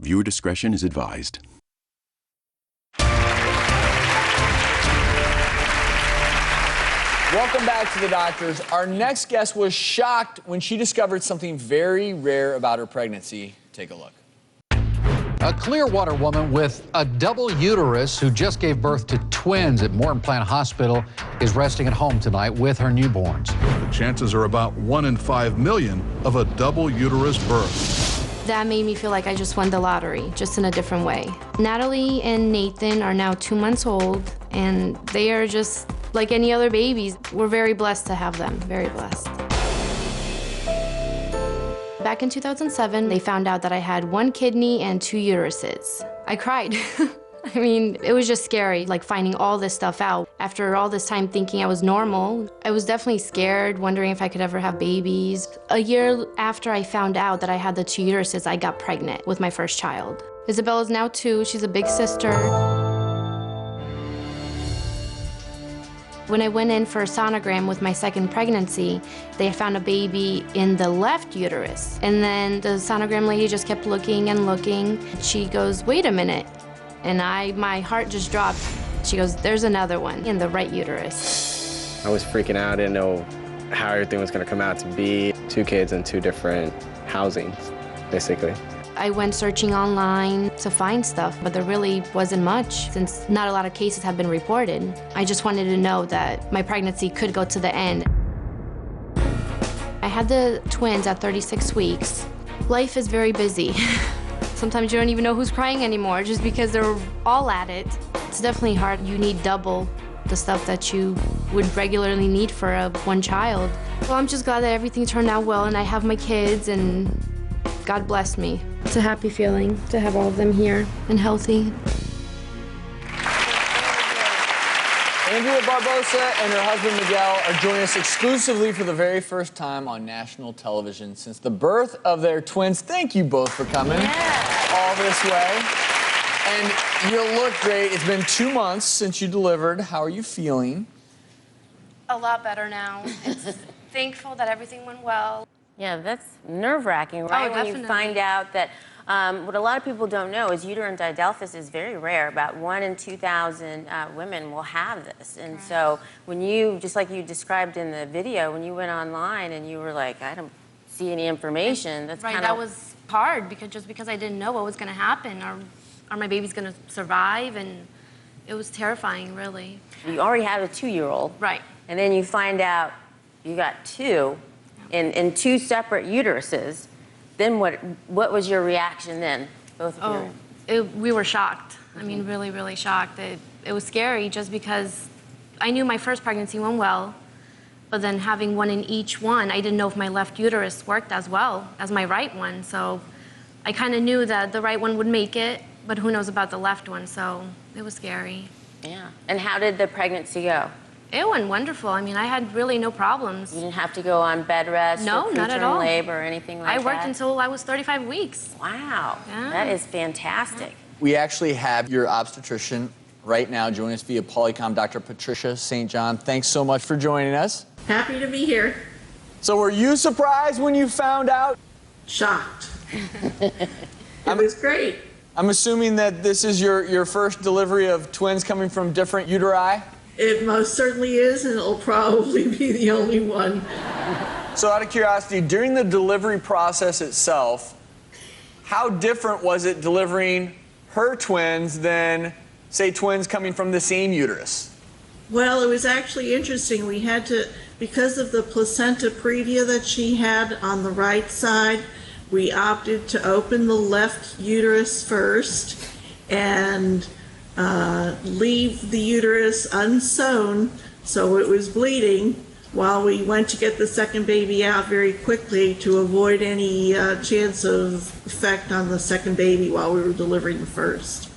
Viewer discretion is advised. Welcome back to The Doctors. Our next guest was shocked when she discovered something very rare about her pregnancy. Take a look. A Clearwater woman with a double uterus who just gave birth to twins at Morton Plant Hospital is resting at home tonight with her newborns. The chances are about 1 in 5 million of a double uterus birth. That made me feel like I just won the lottery, just in a different way. Natalie and Nathan are now 2 months old, and they are just like any other babies. We're very blessed to have them, very blessed. Back in 2007, they found out that I had 1 kidney and 2 uteruses. I cried. I mean, it was just scary, like finding all this stuff out. After all this time thinking I was normal, I was definitely scared, wondering if I could ever have babies. A year after I found out that I had the 2 uteruses, I got pregnant with my first child. Isabella's now 2, she's a big sister. When I went in for a sonogram with my second pregnancy, they found a baby in the left uterus. And then the sonogram lady just kept looking and looking. She goes, "Wait a minute." And my heart just dropped. She goes, "There's another one in the right uterus." I was freaking out. I didn't know how everything was gonna come out to be. 2 kids in 2 different housings, basically. I went searching online to find stuff, but there really wasn't much since not a lot of cases have been reported. I just wanted to know that my pregnancy could go to the end. I had the twins at 36 weeks. Life is very busy. Sometimes you don't even know who's crying anymore just because they're all at it. It's definitely hard. You need double the stuff that you would regularly need for one child. Well, I'm just glad that everything turned out well and I have my kids and God bless me. It's a happy feeling to have all of them here and healthy. Andrea Barbosa and her husband Miguel are joining us exclusively for the very first time on national television since the birth of their twins. Thank you both for coming all this way. And you look great. It's been 2 months since you delivered. How are you feeling? A lot better now. It's thankful that everything went well. Yeah, that's nerve-wracking, right? Oh, when definitely. you find out that what a lot of people don't know is uterine didelphys is very rare. About 1 in 2,000 women will have this. And so when you, just like you described in the video, when you went online and you were like, I don't see any information, that's right, kind of... that was hard because I didn't know what was going to happen. Are my babies going to survive? And it was terrifying, really. You already have a 2-year-old. Right. And then you find out you got 2 in 2 separate uteruses. Then what was your reaction then? Both of you? We were shocked. I mean, really, really shocked. It was scary just because I knew my first pregnancy went well, but then having 1 in each one, I didn't know if my left uterus worked as well as my right one. So I kind of knew that the right one would make it, but who knows about the left one, so it was scary. Yeah. And how did the pregnancy go? It went wonderful. I mean, I had really no problems. You didn't have to go on bed rest No, or not at preterm all. labor or anything like that? I worked until I was 35 weeks. Wow. Yeah. That is fantastic. We actually have your obstetrician right now joining us via Polycom, Dr. Patricia St. John. Thanks so much for joining us. Happy to be here. So were you surprised when you found out? Shocked. It was great. I'm assuming that this is your first delivery of twins coming from different uteri? It most certainly is, and it'll probably be the only one. So out of curiosity, during the delivery process itself, how different was it delivering her twins than, say, twins coming from the same uterus? Well, it was actually interesting. We had to, because of the placenta previa that she had on the right side, we opted to open the left uterus first and leave the uterus unsewn so it was bleeding while we went to get the second baby out very quickly to avoid any chance of effect on the second baby while we were delivering the first.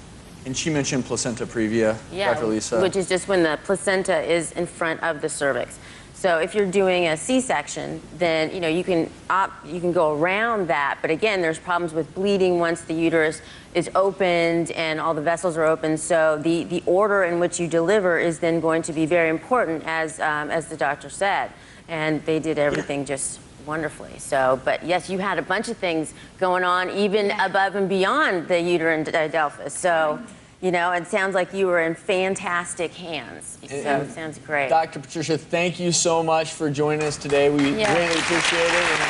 And she mentioned placenta previa, Dr. Lisa. Which is just when the placenta is in front of the cervix. So if you're doing a C-section, then you can go around that. But again, there's problems with bleeding once the uterus is opened and all the vessels are open. So the order in which you deliver is then going to be very important, as the doctor said. And they did everything just wonderfully. So, but yes, you had a bunch of things going on, even above and beyond the uterine didelphys. So, you know, it sounds like you were in fantastic hands. So it sounds great. Dr. Patricia, thank you so much for joining us today. We really appreciate it, and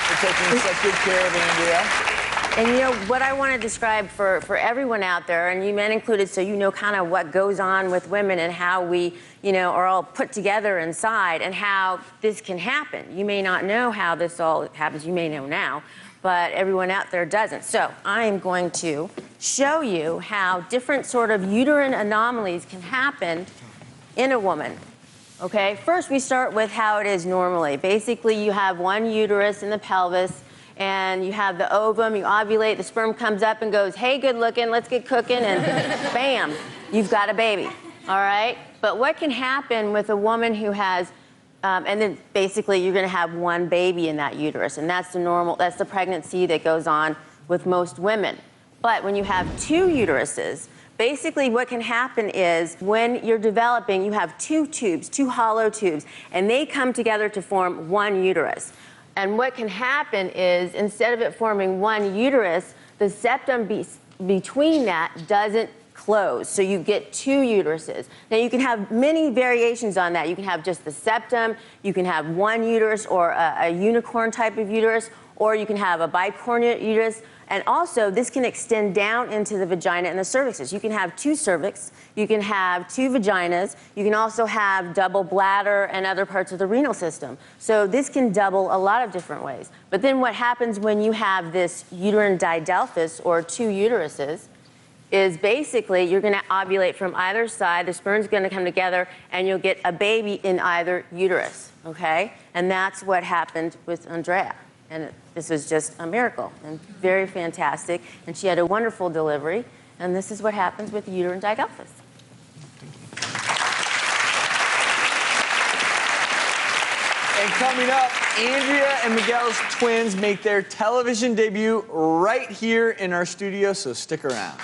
for taking such good care of Andrea. And you know, what I want to describe for everyone out there, and you men included, so you know kind of what goes on with women and how we, you know, are all put together inside and how this can happen. You may not know how this all happens, you may know now, but everyone out there doesn't. So I am going to show you how different sort of uterine anomalies can happen in a woman. Okay, first we start with how it is normally. Basically, you have one uterus in the pelvis, and you have the ovum, you ovulate, the sperm comes up and goes, hey, good looking, let's get cooking, and bam, you've got a baby, all right? But what can happen with a woman who has, and then basically you're gonna have one baby in that uterus, and that's the pregnancy that goes on with most women. But when you have two uteruses, basically what can happen is when you're developing, you have two tubes, two hollow tubes, and they come together to form one uterus. And what can happen is, instead of it forming one uterus, the septum between that doesn't close. So you get two uteruses. Now you can have many variations on that. You can have just the septum, you can have one uterus or a unicorn type of uterus, or you can have a bicornuate uterus. And also, this can extend down into the vagina and the cervixes. You can have two cervix, you can have two vaginas, you can also have double bladder and other parts of the renal system. So this can double a lot of different ways. But then what happens when you have this uterine didelphys, or two uteruses, is basically you're going to ovulate from either side, the sperm's going to come together, and you'll get a baby in either uterus, okay? And that's what happened with Andrea. And this was just a miracle and very fantastic. And she had a wonderful delivery. And this is what happens with uterine didelphys. And coming up, Andrea and Miguel's twins make their television debut right here in our studio, so stick around.